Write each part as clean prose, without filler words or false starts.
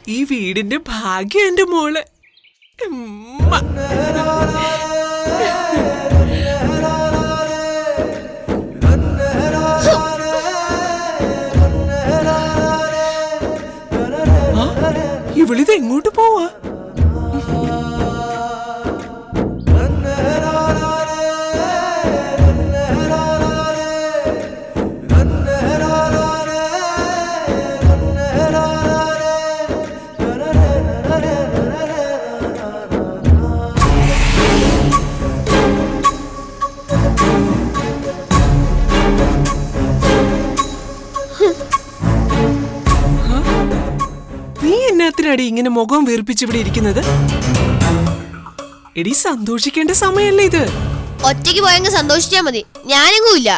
ഈ വീടിന്റെ ഭാഗ്യം എന്റെ മോള്. ഇവളിത് എങ്ങോട്ട് പോവാ? ാടി ഇങ്ങനെ മുഖം വീർപ്പിച്ചിവിടെ ഇരിക്കുന്നത്? എടി സന്തോഷിക്കേണ്ട സമയല്ലേ ഇത്? ഒറ്റയ്ക്ക് പോയെങ്കിൽ സന്തോഷിച്ചാ മതി, ഞാനെങ്ങുമില്ല.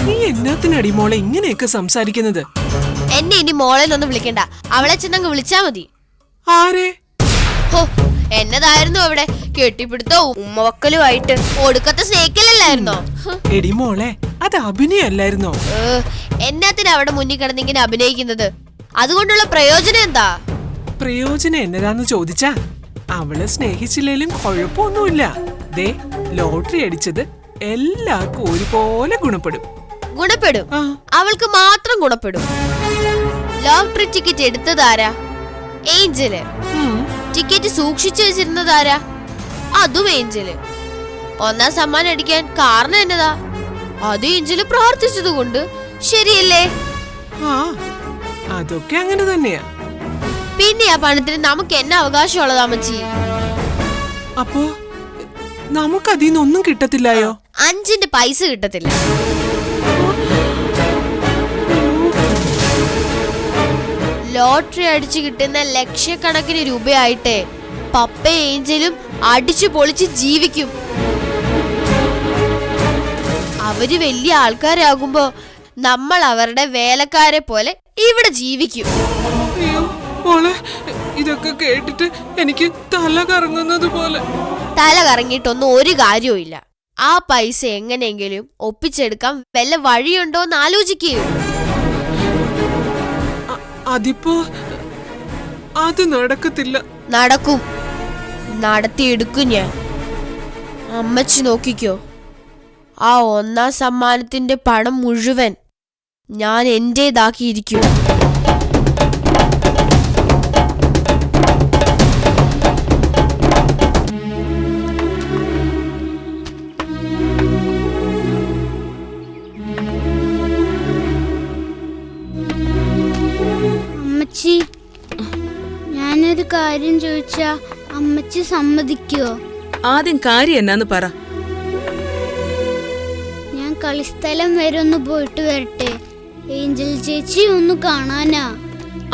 നീ എന്നാത്തിനടി മോളെ ഇങ്ങനെയൊക്കെ സംസാരിക്കുന്നത്? എന്നെ ഇനി മോളെന്നൊന്നും വിളിക്കണ്ട, അവളെ ചെന്നങ്ങ് വിളിച്ചാ മതി. ആരെ? ഹോ, എന്നതായിരുന്നു അവിടെ കെട്ടിപ്പിടുത്തവും ഉമ്മവക്കലുമായിട്ട് ഒടുക്കത്തെ സ്നേഹിക്കലല്ലായിരുന്നോ? എടി മോളെ, അത് അഭിനയല്ലായിരുന്നോ? എന്നാത്തിനാ അവിടെ മുന്നിൽ കിടന്നിങ്ങനെ അഭിനയിക്കുന്നത്? അതുകൊണ്ടുള്ള പ്രയോജനം എന്താ? പ്രയോജനം എന്നതാന്ന് ചോദിച്ചാ അവളെ സ്നേഹിച്ചില്ലേലും കുഴപ്പമൊന്നുമില്ല. ദേ, ലോട്ടറി അടിച്ചത് എല്ലാവർക്കും ഒരുപോലെ ഗുണപ്പെടും. ഗുണപ്പെടും? അവൾക്ക് മാത്രം ഗുണപ്പെടും. ലോട്ടറി ടിക്കറ്റ് എടുത്തതാരാ? ഏഞ്ചല്. ടിക്കറ്റ് സൂക്ഷിച്ചു വെച്ചിരുന്നതാരാ? അതും ഏഞ്ചല്. ഒന്നാം സമ്മാനം അടിക്കാൻ കാരണം എന്നതാ? അത് ഏഞ്ചല് പ്രാർത്ഥിച്ചത് കൊണ്ട്. ശരിയല്ലേ? അതൊക്കെ അങ്ങനെ തന്നെയാ. പിന്നെ ആ പണത്തിന് നമുക്ക് എന്നാ അവകാശമുള്ളതാ അമ്മച്ചി? അപ്പോ നമുക്കതിന്നൊന്നും കിട്ടത്തില്ലായോ? 5 പൈസ കിട്ടത്തില്ല. ലോട്ടറി അടിച്ചു കിട്ടുന്ന ലക്ഷക്കണക്കിന് രൂപയായിട്ടേ പപ്പ ഏഞ്ചലും അടിച്ചു പൊളിച്ച് ജീവിക്കും. അവര് വലിയ ആൾക്കാരാകുമ്പോ നമ്മൾ അവരുടെ വേലക്കാരെ പോലെ ഇവിടെ ജീവിക്കും. ഇതൊക്കെ കേട്ടിട്ട് എനിക്ക് തല കറങ്ങുന്നത് പോലെ. തല കറങ്ങിയിട്ടൊന്നും ഒരു കാര്യവും ഇല്ല. ആ പൈസ എങ്ങനെയെങ്കിലും ഒപ്പിച്ചെടുക്കാൻ വല്ല വഴിയുണ്ടോന്ന് ആലോചിക്കൂ. അതിപ്പോ അത് നടക്കത്തില്ല. നടക്കും, നടത്തിയെടുക്കും ഞാൻ. അമ്മച്ചി നോക്കിക്കോ, ആ ഒന്നാം സമ്മാനത്തിന്റെ പണം മുഴുവൻ ഞാൻ എന്റേതാക്കിയിരിക്കും. അമ്മച്ചി, ഞാനൊരു കാര്യം ചോദിച്ചാ അമ്മച്ചി സമ്മതിക്കോ? ആദ്യം കാര്യം എന്നാന്ന് പറ. ഞാൻ കളിസ്ഥലം വരെ ഒന്ന് പോയിട്ട് വരട്ടെ. ഏഞ്ചൽ ചേച്ചി ഒന്ന് കാണാനാ.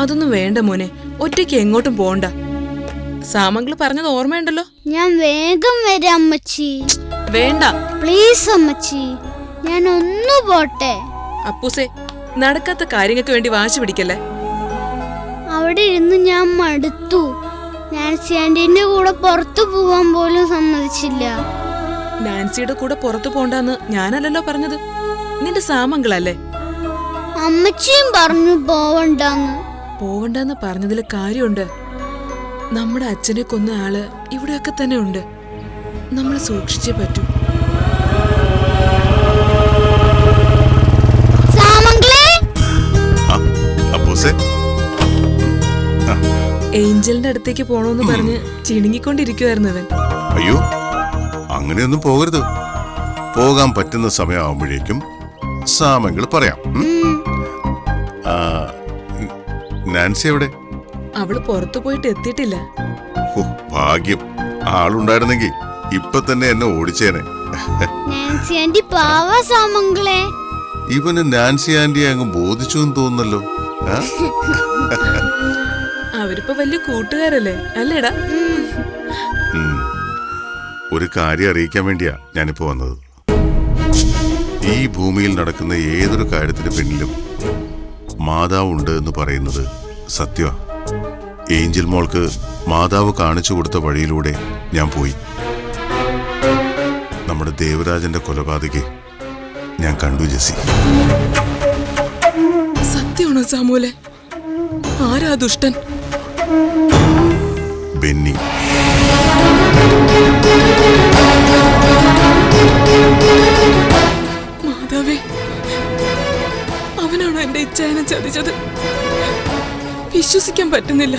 അതൊന്നും വേണ്ട മോനെ, ഒറ്റയ്ക്ക് എങ്ങോട്ടും പോണ്ട. സാമങ്കിള് പറഞ്ഞത് ഓർമ്മയുണ്ടല്ലോ. ഞാൻ വേഗം വരാം അമ്മച്ചി. വേണ്ട പ്ലീസ് അമ്മച്ചി, ഞാൻ ഒന്ന് പോട്ടെ. അപ്പൂസേ, നടക്കാത്ത കാര്യങ്ങൾക്ക് വേണ്ടി വാശി പിടിക്കല്ലേ. അവിടെ ഇരുന്ന് ഞാൻ മടുത്തു. നാൻസി ആന്റിന്റെ കൂടെ പുറത്തു പോവാൻ പോലും സമ്മതിച്ചില്ല. നാൻസിയുടെ കൂടെ പുറത്തു പോണ്ടെന്ന് ഞാനല്ലല്ലോ പറഞ്ഞത്, നിന്റെ സാമങ്കിളല്ലേ. അമ്മച്ചിയും പറഞ്ഞു പോവണ്ടെന്ന്. പോവണ്ടെന്ന് പറഞ്ഞതിൽ കാര്യമുണ്ട്. നമ്മുടെ അച്ഛനെ കൊന്ന ആള് ഇവിടെയൊക്കെ തന്നെ ഉണ്ട്. നമ്മൾ സൂക്ഷിച്ചേ പറ്റൂ. ഏഞ്ചലിന്റെ അടുത്തേക്ക് പോണോന്ന് പറഞ്ഞ് ചിണുങ്ങിക്കൊണ്ടിരിക്കുവായിരുന്നു അവൻ. അയ്യോ, അങ്ങനെയൊന്നും പോകരുത്. പോകാൻ പറ്റുന്ന സമയമാകുമ്പോഴേക്കും സാമങ്കിൾ പറയാം. നാൻസി എവിടെ? അവള് പുറത്തു പോയിട്ട് എത്തിയിട്ടില്ല. ഭാഗ്യം, ആളുണ്ടായിരുന്നെങ്കിൽ ഇപ്പൊ തന്നെ എന്നെ ഓടിച്ചേനെ. നാൻസി ആന്റി പാവാ സാമങ്കിളെ. ഇവന് നാൻസി ആന്റിയെ അങ്ങ് ബോധിച്ചു എന്ന് തോന്നുന്നല്ലോ. അവരിപ്പോ വലിയ കൂട്ടുകാരല്ലേ അല്ലേടാ? ഒരു കാര്യം അറിയിക്കാൻ വേണ്ടിയാ ഞാനിപ്പോ വന്നത്. ഈ ഭൂമിയിൽ നടക്കുന്ന ഏതൊരു കാര്യത്തിന് പിന്നിലും മാതാവുണ്ട് എന്ന് പറയുന്നത് സത്യമാ. ഏഞ്ചൽ മോൾക്ക് മാതാവ് കാണിച്ചു കൊടുത്ത വഴിയിലൂടെ ഞാൻ പോയി. നമ്മുടെ ദേവരാജന്റെ കൊലപാതകയെ ഞാൻ കണ്ടു ജെസ്സി. സത്യമാണോ സാമൂലെ? ആരാ ദുഷ്ടൻ? ബെന്നി. മാതാവേ, അവനാണോ എന്റെ ഇച്ഛായനെ ചതിച്ചത്? വിശ്വസിക്കാൻ പറ്റുന്നില്ല.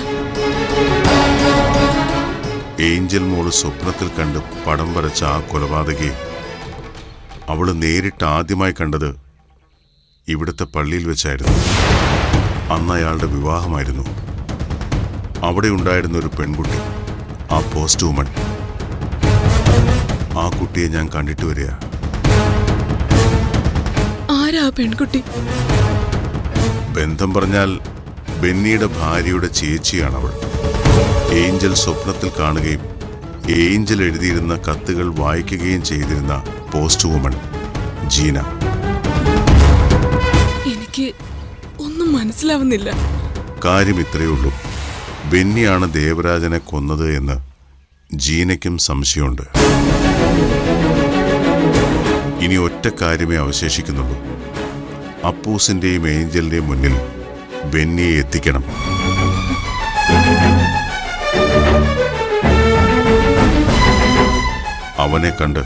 ഏഞ്ചൽ മോള് സ്വപ്നത്തിൽ കണ്ട് പടം വരച്ച ആ കൊലപാതകയെ അവള് നേരിട്ട് ആദ്യമായി കണ്ടത് ഇവിടുത്തെ പള്ളിയിൽ വെച്ചായിരുന്നു. അന്ന് അയാളുടെ വിവാഹമായിരുന്നു. അവിടെ ഉണ്ടായിരുന്ന ഒരു പെൺകുട്ടി, ആ പോസ്റ്റ് വുമൺ. ആ കുട്ടിയെ ഞാൻ കണ്ടിട്ട് വരിക. ആരാ ആ പെൺകുട്ടി? ബന്ധം പറഞ്ഞാൽ ബെന്നിയുടെ ഭാര്യയുടെ ചേച്ചിയാണ് അവൾ. ഏഞ്ചൽ സ്വപ്നത്തിൽ കാണുകയും ഏഞ്ചൽ എഴുതിയിരുന്ന കത്തുകൾ വായിക്കുകയും ചെയ്തിരുന്ന പോസ്റ്റ് വുമൺ ജീന. എനിക്ക് ഒന്നും മനസ്സിലാവുന്നില്ല. കാര്യം ഇത്രയേ ഉള്ളൂ. ബെന്നിയാണ് ദേവരാജനെ കൊന്നത് എന്ന് ജീനയ്ക്കും സംശയമുണ്ട്. ഇനി ഒറ്റ കാര്യമേ അവശേഷിക്കുന്നുള്ളൂ. അപ്പൂസിന്റെയും ഏഞ്ചലിന്റെയും മുന്നിൽ ബെന്നിയെ എത്തിക്കണം. അവനെ കണ്ട്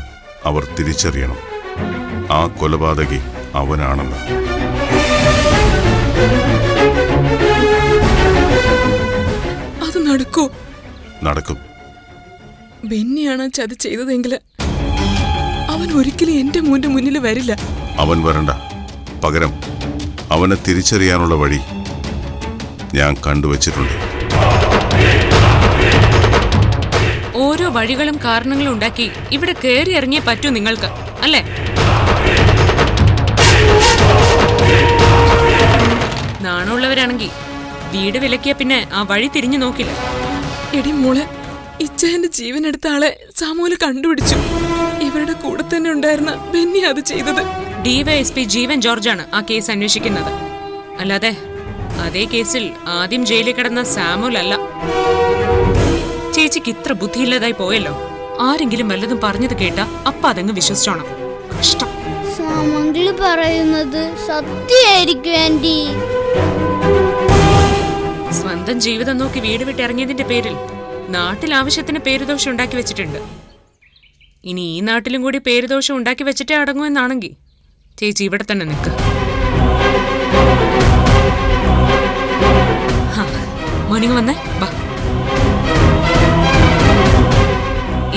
അവർ തിരിച്ചറിയണം ആ കൊലപാതകി അവനാണെന്ന്. അത് നടക്കൂ? നടക്കും. ബെന്നിയാണ് ചതി ചെയ്തതെങ്കിൽ അവൻ ഒരിക്കലും എന്റെ മോന്റെ മുന്നിൽ വരില്ല. അവൻ വരണ്ട. പകരം അവനെ തിരിച്ചറിയാനുള്ള വഴി ഞാൻ കണ്ടുവച്ചിട്ടുണ്ട്. ഓരോ വഴികളും കാരണങ്ങളും ഉണ്ടാക്കി ഇവിടെ കയറി ഇറങ്ങിയേ പറ്റൂ നിങ്ങൾക്ക്, അല്ലേ? നാണമുള്ളവരാണെങ്കിൽ വീട് വിലക്കിയ പിന്നെ ആ വഴി തിരിഞ്ഞു നോക്കില്ല. എടി മോളെ, ഇച്ഛായന്റെ ജീവൻ എടുത്ത ആളെ സാമൂല് കണ്ടുപിടിച്ചു. ഇവരുടെ കൂടെ തന്നെ ഉണ്ടായിരുന്ന ബെന്നി അത് ചെയ്തത്. DYSP ജീവൻ ജോർജാണ് ആ കേസ് അന്വേഷിക്കുന്നത്, അല്ലാതെ അതേ കേസിൽ ആദ്യം ജയിലിൽ കിടന്ന സാമുൽ അല്ല. ചേച്ചിക്ക് ഇത്ര ബുദ്ധിയില്ലാതായി പോയല്ലോ. ആരെങ്കിലും വല്ലതും പറഞ്ഞത് കേട്ടാ അപ്പ അതങ്ങ് വിശ്വസിച്ചോണം. കഷ്ടം. സാമങ്കിള് പറയുന്നത് സത്യമായിരിക്കും ആന്റി. സ്വന്തം ജീവിതം നോക്കി വീട് വിട്ടിറങ്ങിയതിന്റെ പേരിൽ നാട്ടിൽ ആവശ്യത്തിന് പേരുദോഷം ഉണ്ടാക്കി വെച്ചിട്ടുണ്ട്. ഇനി ഈ നാട്ടിലും കൂടി പേരുദോഷം ഉണ്ടാക്കി വെച്ചിട്ടേ അടങ്ങുമെന്നാണെങ്കിൽ ചേച്ചി ഇവിടെ തന്നെ നിൽക്കുക. മോർണിംഗ് വന്നേ, ബാ.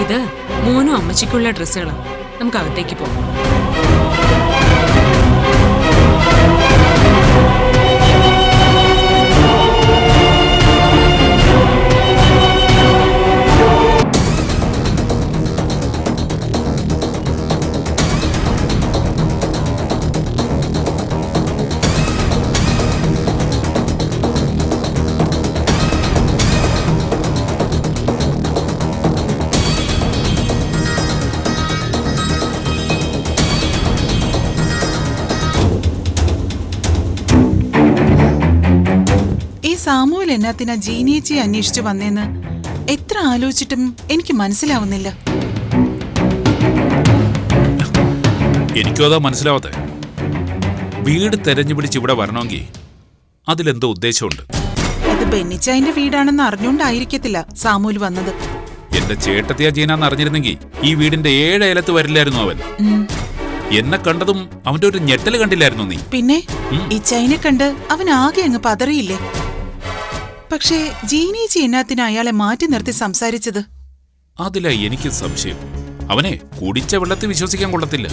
ഇത് മോനും അമ്മച്ചിക്കുള്ള ഡ്രസ്സുകളാണ്. നമുക്ക് അകത്തേക്ക് പോകാം. സാമുവൽ എന്നാത്തിനാ ജീനിയേച്ചിയെ അന്വേഷിച്ചു വന്നേന്ന് എത്ര ആലോചിച്ചിട്ടും എനിക്ക് മനസ്സിലാവുന്നില്ല. എനിക്കും അതാ മനസ്സിലാവാത്തെ. വീട് തെരഞ്ഞു പിടിച്ച് ഇവിടെ വരണമെങ്കിൽ അതിലെന്തോ ഉദ്ദേശമുണ്ട്. ഇത് ബെന്നിച്ചായന്റെ വീടാണെന്ന് അറിഞ്ഞുകൊണ്ടായിരിക്കത്തില്ല സാമുവൽ വന്നത്. എന്റെ ചേട്ടത്തിയാ ജീനാന്ന് അറിഞ്ഞിരുന്നെങ്കിൽ ഈ വീടിന്റെ 7 അയലത്ത് വരില്ലായിരുന്നു അവൻ. എന്നെ കണ്ടതും അവന്റെ ഒരു ഞെട്ടല് കണ്ടില്ലായിരുന്നു നീ? പിന്നെ ഇച്ചായനെ കണ്ട് അവൻ ആകെ അങ്ങ് പതറിയില്ലേ? പക്ഷേ ജീനേച്ചി എന്നാത്തിനാ അയാളെ മാറ്റി നിർത്തി സംസാരിച്ചത്? അതിലാ എനിക്ക് സംശയം. അവനെ കുടിച്ച വെള്ളത്തിൽ വിശ്വസിക്കാൻ കൊള്ളത്തില്ല.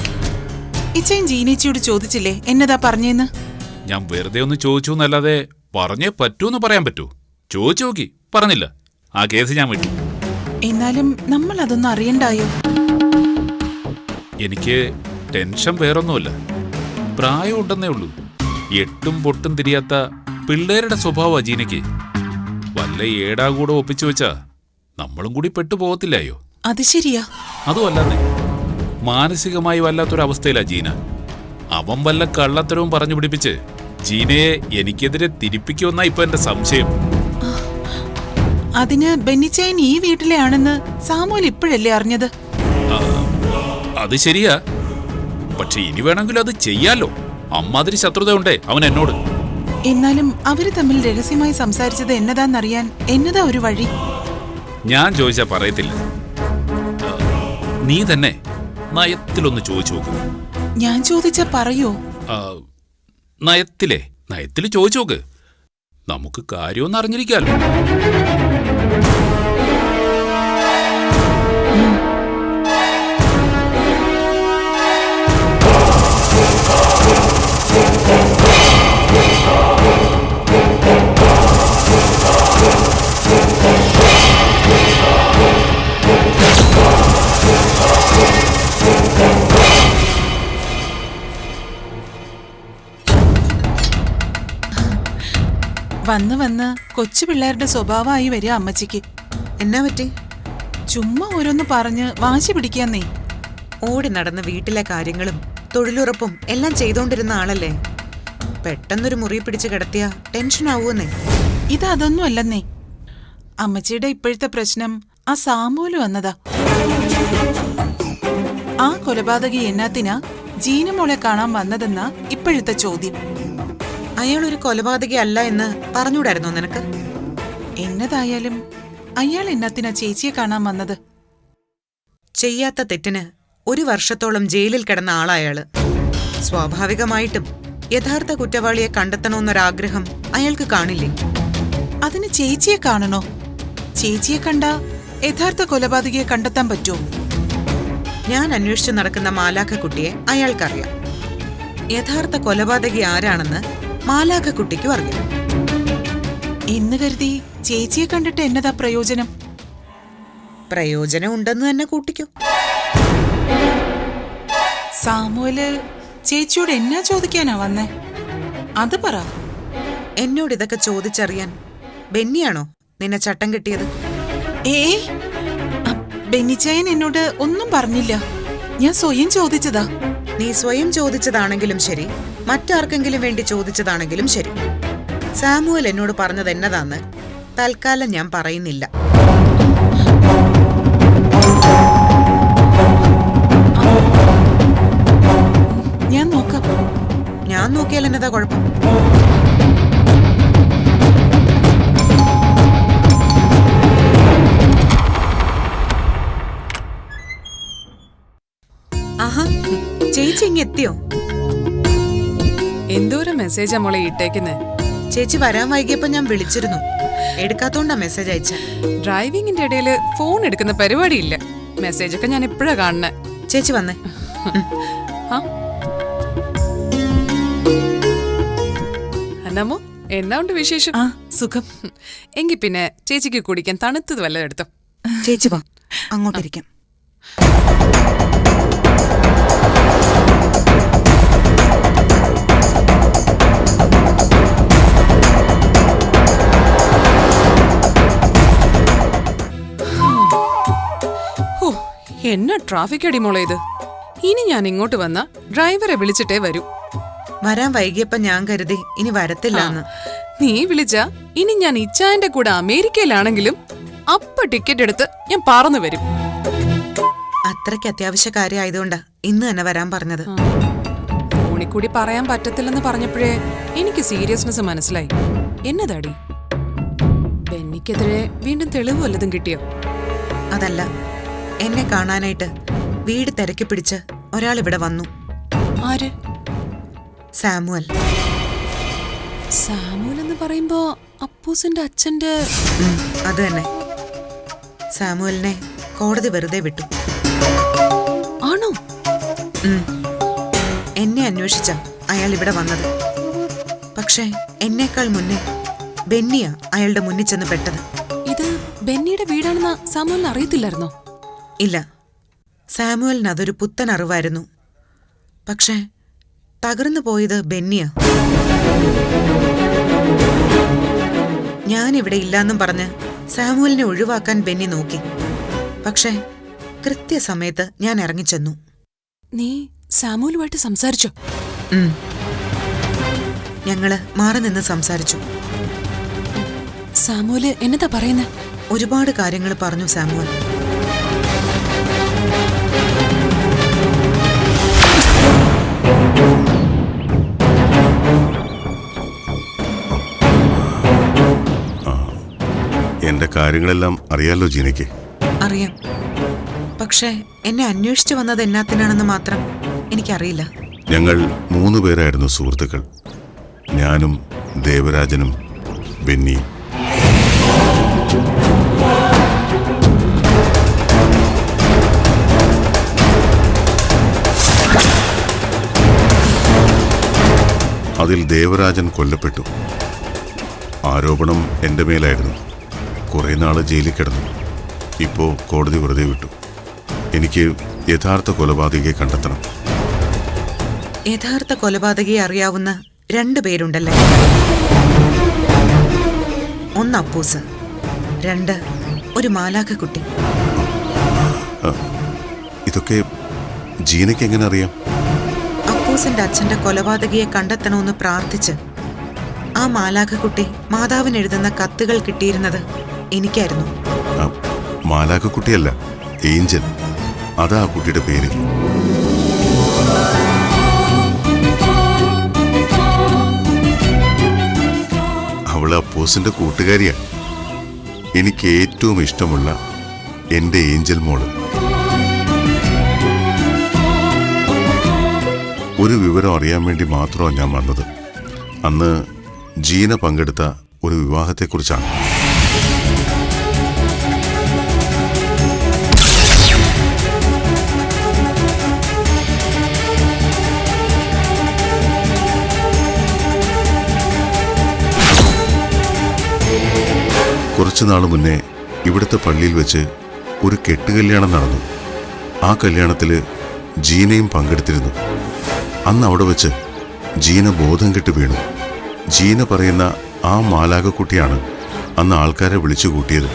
ഇച്ചായൻ ജീനേച്ചിയോട് ചോദിച്ചില്ലേ എന്നതാ പറഞ്ഞേന്ന്? ഞാൻ വെറുതെ ഒന്ന് ചോദിച്ചു എന്നല്ലാതെ പറഞ്ഞേ പറ്റൂന്ന് പറയാൻ പറ്റൂ? ചോദിച്ചു നോക്കി, പറഞ്ഞില്ല. ആ കേസ് ഞാൻ വിട്ടു. എന്നാലും നമ്മൾ അതൊന്നും അറിയണ്ടായോ? എനിക്ക് ടെൻഷൻ വേറൊന്നുമല്ല. പ്രായമുണ്ടെന്നേ ഉള്ളൂ. എട്ടും പൊട്ടും തിരിയാത്ത പിള്ളേരുടെ സ്വഭാവ ജീനയ്ക്ക്. വല്ല ഏടാകൂടെ ഒപ്പിച്ചു വെച്ചാ നമ്മളും കൂടി പെട്ടുപോകത്തില്ലായോ? അത് ശരിയാ. അതും അല്ലാതെ മാനസികമായി വല്ലാത്തൊരവസ്ഥയിലാ ജീന. അവൻ വല്ല കള്ളത്തരവും പറഞ്ഞു പിടിപ്പിച്ച് ജീനയെ എനിക്കെതിരെ തിരിപ്പിക്കുമെന്നാ ഇപ്പൊ എന്റെ സംശയം. അതിന് ബെന്നിച്ചായൻ ഈ വീട്ടിലെ ആണെന്ന് സാമുവൽ ഇപ്പോഴല്ലേ അറിഞ്ഞത്? അത് ശരിയാ. പക്ഷെ ഇനി വേണമെങ്കിലും അത് ചെയ്യാലോ. അമ്മാതിരി ശത്രുത ഉണ്ടേ അവൻ എന്നോട്. എന്നാലും അവര് തമ്മിൽ രഹസ്യമായി സംസാരിച്ചത് എന്നതാന്നറിയാൻ എന്നതാ ഒരു വഴി? ഞാൻ ചോദിച്ചാ പറയത്തില്ല. നീ തന്നെ നയത്തിലൊന്ന് ചോദിച്ചു നോക്ക്. ഞാൻ ചോദിച്ചാ പറയോ? നയത്തില് ചോദിച്ചു നോക്ക്. നമുക്ക് കാര്യമൊന്നും അറിഞ്ഞിരിക്കാലോ. വന്ന് വന്ന് കൊച്ചു പിള്ളേരുടെ സ്വഭാവമായി വരിക അമ്മച്ചിക്ക്. എന്നാ പറ്റി? ചുമ്മാ ഓരോന്ന് പറഞ്ഞ് വാശി പിടിക്കാന്നേ. ഓടി നടന്ന് വീട്ടിലെ കാര്യങ്ങളും തൊഴിലുറപ്പും എല്ലാം ചെയ്തോണ്ടിരുന്ന ആളല്ലേ. പെട്ടെന്നൊരു മുറി പിടിച്ച് കിടത്തിയ ടെൻഷൻ ആവൂന്നേ. ഇത് അതൊന്നും അല്ലെന്നേ. അമ്മച്ചിയുടെ ഇപ്പോഴത്തെ പ്രശ്നം ആ സാമൂല് വന്നതാ. ആ കൊലപാതകി എന്നാത്തിനാ ജീനമോളെ കാണാൻ വന്നതെന്നാ ഇപ്പോഴത്തെ ചോദ്യം. അയാൾ ഒരു കൊലപാതകി അല്ല എന്ന് പറഞ്ഞൂടായിരുന്നോ നിനക്ക്? എന്നതായാലും അയാൾ എന്നാത്തിനാ ചേച്ചിയെ കാണാൻ വന്നത്? ചെയ്യാത്ത തെറ്റിന് 1 വർഷത്തോളം ജയിലിൽ കിടന്ന ആളയാള്. സ്വാഭാവികമായിട്ടും യഥാർത്ഥ കുറ്റവാളിയെ കണ്ടെത്തണമെന്നൊരാഗ്രഹം അയാൾക്ക് കാണില്ലേ? അതിന് ചേച്ചിയെ കാണണോ? ചേച്ചിയെ കണ്ട യഥാർത്ഥ കൊലപാതകിയെ കണ്ടെത്താൻ പറ്റുമോ? ഞാൻ അന്വേഷിച്ചു നടക്കുന്ന മാലാഖക്കുട്ടിയെ അയാൾക്കറിയാം. യഥാർത്ഥ കൊലപാതകി ആരാണെന്ന് മാലാഖക്കുട്ടിക്കും അറിയാം. എന്ന് കരുതി ചേച്ചിയെ കണ്ടിട്ട് എന്നതാ പ്രയോജനം? പ്രയോജനം ഉണ്ടെന്ന് തന്നെ കൂട്ടിക്കോ. സാമുവല് ചേച്ചിയോട് എന്നാ ചോദിക്കാനാ വന്നേ? അത് പറ. എന്നോട് ഇതൊക്കെ ചോദിച്ചറിയാൻ ബെന്നിയാണോ നിന്നെ ചട്ടം കെട്ടിയത്? ബെന്നിച്ചായൻ എന്നോട് ഒന്നും പറഞ്ഞില്ല. ഞാൻ സ്വയം ചോദിച്ചതാ. നീ സ്വയം ചോദിച്ചതാണെങ്കിലും ശരി, മറ്റാർക്കെങ്കിലും വേണ്ടി ചോദിച്ചതാണെങ്കിലും ശരി, സാമുവൽ എന്നോട് പറഞ്ഞത് എന്നതാന്ന് തൽക്കാലം ഞാൻ പറയുന്നില്ല. ഞാൻ നോക്കാം. ഞാൻ നോക്കിയാൽ എന്നതാ കുഴപ്പം? ആഹാ, ചേച്ചി ഇങ്ങ് എത്തിയോ? എന്തോരം മെസ്സേജാ മോളെ ഇട്ടേക്കുന്നേ. ചേച്ചി വരാൻ വൈകിയപ്പോ ഞാൻ വിളിച്ചിരുന്നു, എടുക്കാത്തോണ്ടാ മെസ്സേജ് അയച്ച. ഡ്രൈവിംഗിന്റെ ഇടയിൽ ഫോൺ എടുക്കുന്ന പരിപാടിയില്ല. മെസ്സേജൊക്കെ ഞാൻ എപ്പോഴാ കാണുന്നേ. ചേച്ചി വന്നേ. അന്നമ്മോ, എന്നാ ഉണ്ട് വിശേഷം? ആ, സുഖം. എങ്കി പിന്നെ ചേച്ചിക്ക് കുടിക്കാൻ തണുത്തത് വല്ലതും എടുത്തോ. ചേച്ചി വാ, അങ്ങോട്ടിരിക്കാം. എന്നാ ട്രാഫിക് അടി മോളെ ഇത്. ഇനി ഞാൻ ഇങ്ങോട്ട് വന്ന ഡ്രൈവറെ വിളിച്ചിട്ടേ വരൂ. വരാൻ വൈകിയപ്പോ ഞാൻ കരുതി ഇനി വരത്തില്ലാന്ന്. നീ വിളിച്ച ഇനി ഞാൻ ഇച്ചായന്റെ കൂടെ അമേരിക്കയിലാണെങ്കിലും അപ്പ ടിക്കറ്റ് എടുത്ത് ഞാൻ പറന്നു വരും. അത്രയ്ക്ക് അത്യാവശ്യ കാര്യമായതുകൊണ്ടാ ഇന്ന് തന്നെ വരാൻ പറഞ്ഞത്. ഫോണിൽ കൂടി പറയാൻ പറ്റത്തില്ലെന്ന് പറഞ്ഞപ്പോഴേ എനിക്ക് സീരിയസ്നെസ് മനസ്സിലായി. എന്നതാടി, ബെന്നിക്കെതിരെ വീണ്ടും തെളിവ് വല്ലതും കിട്ടിയോ? അതല്ല, എന്നെ കാണാനായിട്ട് വീട് തിരക്കി പിടിച്ച് ഒരാൾ ഇവിടെ വന്നു. ആര്? സാമുവൽ. സാമുവൽ എന്ന് പറയുമ്പോ അപ്പൂസിന്റെ അച്ഛന്റെ? അത് തന്നെ. സാമുവലിനെ കോടതി വെറുതെ വിട്ടു. ആണോ? എന്നെ അന്വേഷിച്ച അയാൾ ഇവിടെ വന്നത്. പക്ഷേ എന്നേക്കാൾ മുന്നേ ബെന്നിയാ അയാളുടെ മുന്നിൽ ചെന്ന് പെട്ടത്. ഇത് ബെന്നിയുടെ വീടാണെന്ന് സാമുവലിന് അറിയത്തില്ലായിരുന്നോ? ഇല്ല, സാമുവലിന് അതൊരു പുത്തൻ അറിവായിരുന്നു. പക്ഷേ തകർന്നു പോയത് ബെന്നിയാ. ഞാനിവിടെ ഇല്ലാന്നും പറഞ്ഞ് സാമുവലിനെ ഒഴിവാക്കാൻ ബെന്നി നോക്കി. പക്ഷേ കൃത്യസമയത്ത് ഞാൻ ഇറങ്ങിച്ചെന്നു. നീ സാമുവലുമായിട്ട് സംസാരിച്ചോ? ഞങ്ങള് മാറി നിന്ന് സംസാരിച്ചു. സാമുവല് എന്നതാ പറയുന്നേ? ഒരുപാട് കാര്യങ്ങൾ പറഞ്ഞു സാമുവൽ. കാര്യങ്ങളെല്ലാം അറിയാലോ ജീനയ്ക്ക്. അറിയാം. പക്ഷേ എന്നെ അന്വേഷിച്ചു വന്നത് എന്നാത്തിനാണെന്ന് മാത്രം എനിക്കറിയില്ല. ഞങ്ങൾ 3 പേരായിരുന്നു സുഹൃത്തുക്കൾ. ഞാനും ദേവരാജനും ബെന്നിയും. അതിൽ ദേവരാജൻ കൊല്ലപ്പെട്ടു. ആരോപണം എൻ്റെ മേലായിരുന്നു. കുറേ നാൾ ജയിലിൽ കിടന്നു. ഇപ്പോൾ കോടതി വെറുതെ വിട്ടു. എനിക്ക് യഥാർത്ഥ കൊലപാതകയെ കണ്ടെത്തണം. യഥാർത്ഥ കൊലപാതകയെ അറിയാവുന്ന 2 പേരുണ്ടല്ലേ? ഒന്ന് അപ്പൂസ്, 2 ഒരു മാലാഖക്കുട്ടി. ഇതൊക്കെ ജീനയ്ക്ക് എങ്ങനെ അറിയാം? അപ്പൂസിന്റെ അച്ഛന്റെ കൊലപാതകയെ കണ്ടെത്തണമെന്ന് പ്രാർത്ഥിച്ച് ആ മാലാഖക്കുട്ടി മാതാവിന് എഴുതുന്ന കത്തുകൾ കിട്ടിയിരുന്നത് എനിക്കായിരുന്നു. മാലാഖക്കുട്ടിയല്ല, ഏഞ്ചൽ. അതാ ആ കുട്ടിയുടെ പേര്. അവള് അപ്പൂസിന്റെ കൂട്ടുകാരിയാണ്. എനിക്ക് ഏറ്റവും ഇഷ്ടമുള്ള എൻ്റെ ഏഞ്ചൽ മോള്. ഒരു വിവരം അറിയാൻ വേണ്ടി മാത്രമാണ് ഞാൻ വന്നത്. അന്ന് ജീന പങ്കെടുത്ത ഒരു വിവാഹത്തെക്കുറിച്ചാണ്. കുറച്ചുനാൾ മുന്നേ ഇവിടുത്തെ പള്ളിയിൽ വെച്ച് ഒരു കെട്ടുകല്യാണം നടന്നു. ആ കല്യാണത്തിൽ ജീനയും പങ്കെടുത്തിരുന്നു. അന്ന് അവിടെ വെച്ച് ജീന ബോധം കെട്ട് വീണു. ജീന പറയുന്ന ആ മാലാഖക്കുട്ടിയാണ് അന്ന് ആൾക്കാരെ വിളിച്ചു കൂട്ടിയത്.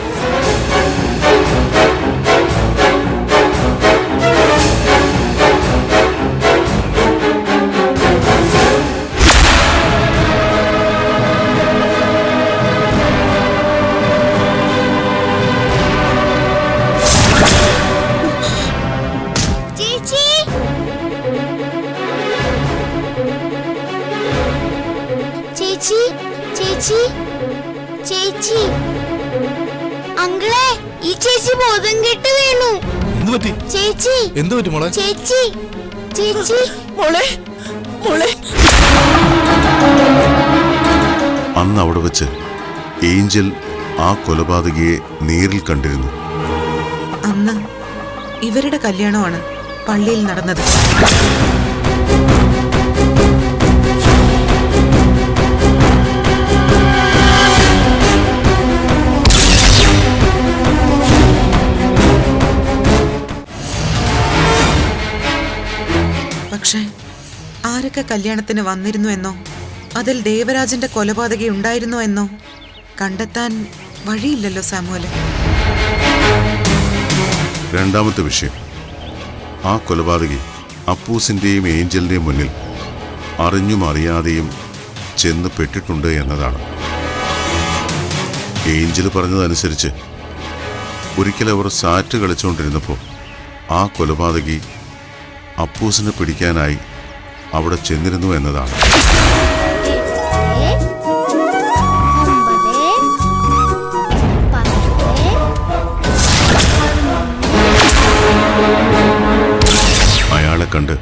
ചേച്ചി ചേച്ചി ചേച്ചി അങ്കിളെ, ഈ ചേച്ചി ബോധം കെട്ട് വീണു. ചേച്ചി എന്തു പറ്റി മോളെ? ചേച്ചി ചേച്ചി മോളെ മോളെ. അന്ന് അവിടെ വെച്ച് ഏഞ്ചൽ ആ കൊലപാതകയെ നേരിൽ കണ്ടിരുന്നു. അന്ന് ഇവരുടെ കല്യാണമാണ് പള്ളിയിൽ നടന്നത്. പക്ഷേ ആരൊക്കെ കല്യാണത്തിന് വന്നിരുന്നു എന്നോ അതിൽ ദേവരാജന്റെ കൊലപാതകി ഉണ്ടായിരുന്നോ എന്നോ കണ്ടെത്താൻ വഴിയില്ലല്ലോ സാമുവലെ. രണ്ടാമത്തെ വിഷയം, ആ കൊലപാതകി അപ്പൂസിന്റെയും ഏഞ്ചലിന്റെയും മുന്നിൽ അറിഞ്ഞും അറിയാതെയും ചെന്ന് പെട്ടിട്ടുണ്ട് എന്നതാണ്. ഏഞ്ചൽ പറഞ്ഞതനുസരിച്ച് ഒരിക്കൽ അവർ സാറ്റ് കളിച്ചുകൊണ്ടിരുന്നപ്പോൾ ആ കൊലപാതകി അപ്പൂസിനെ പിടിക്കാനായി അവിടെ ചെന്നിരുന്നു എന്നതാണ്. അയാളെ കണ്ട്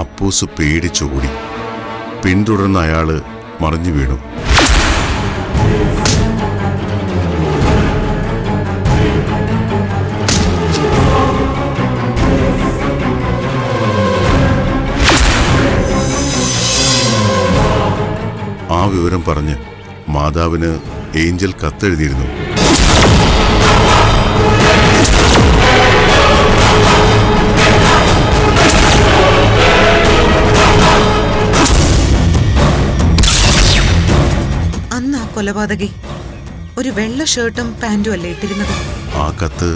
അപ്പൂസ് പേടിച്ചോടി. പിന്തുടർന്ന് അയാള് മറിഞ്ഞു വീണു. ആ വിവരം പറഞ്ഞ് മാതാവിന് ഏഞ്ചൽ കത്തെഴുതിയിരുന്നു. അന്ന് ആ കൊലപാതകി ഒരു വെള്ള ഷർട്ടും പാന്റും അല്ലേ ഇട്ടിരുന്നത്? ആ കത്ത്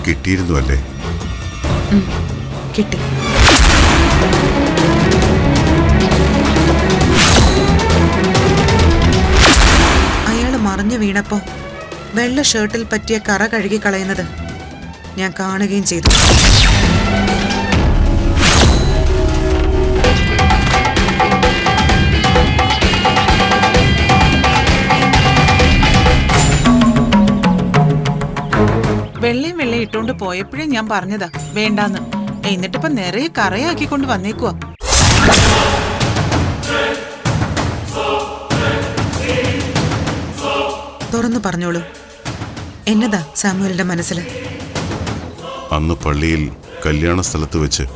കിട്ടിയിരുന്നു അല്ലേ? കിട്ടി. മറിഞ്ഞു വീണപ്പോ വെള്ള ഷർട്ടിൽ പറ്റിയ കറ കഴുകി കളയുന്നത് ഞാൻ കാണുകയും ചെയ്തു. വെള്ളയും വെള്ളയും ഇട്ടോണ്ട് പോയപ്പോഴേ ഞാൻ പറഞ്ഞതാ വേണ്ടാന്ന്. എന്നിട്ടിപ്പോ നിറയെ കറയാക്കിക്കൊണ്ട് വന്നേക്കുവാ. തുറന്നു പറഞ്ഞോളൂ, എന്നതാ സാമുവലിന്റെ മനസ്സിൽ? അന്ന് പള്ളിയിൽ കല്യാണ സ്ഥലത്ത് വെച്ച്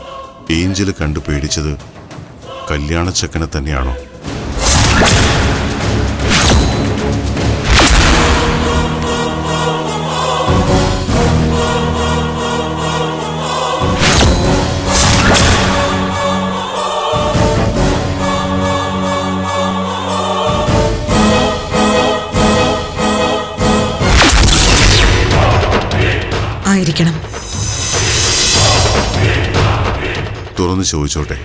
ഏഞ്ചല് കണ്ടു പേടിച്ചത് കല്യാണച്ചക്കനെ തന്നെയാണോ? ആയിരിക്കണം. തുറന്നു ചോദിച്ചോട്ടെ,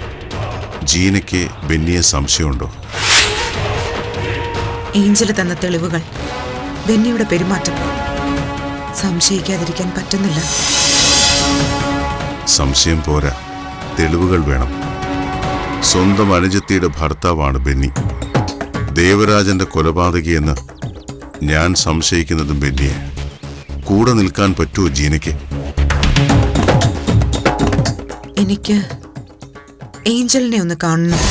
ജീനയ്ക്ക് ബെന്നിയെ സംശയമുണ്ടോ? ഏഞ്ചല് തന്ന തെളിവുകൾ, ബെന്നിയുടെ പെരുമാറ്റം സംശയിക്കാതിരിക്കാൻ പറ്റുന്നില്ല. സംശയം പോരാ, തെളിവുകൾ വേണം. സ്വന്തം അനുജത്തിയുടെ ഭർത്താവാണ് ബെന്നി. ദേവരാജന്റെ കൊലപാതകിയെന്ന് ഞാൻ സംശയിക്കുന്നതും ബെന്നിയെ. കൂടെ നിൽക്കാൻ പറ്റുമോ ജീനയ്ക്ക്? എനിക്ക് ഏഞ്ചലിനെ ഒന്ന് കാണണം.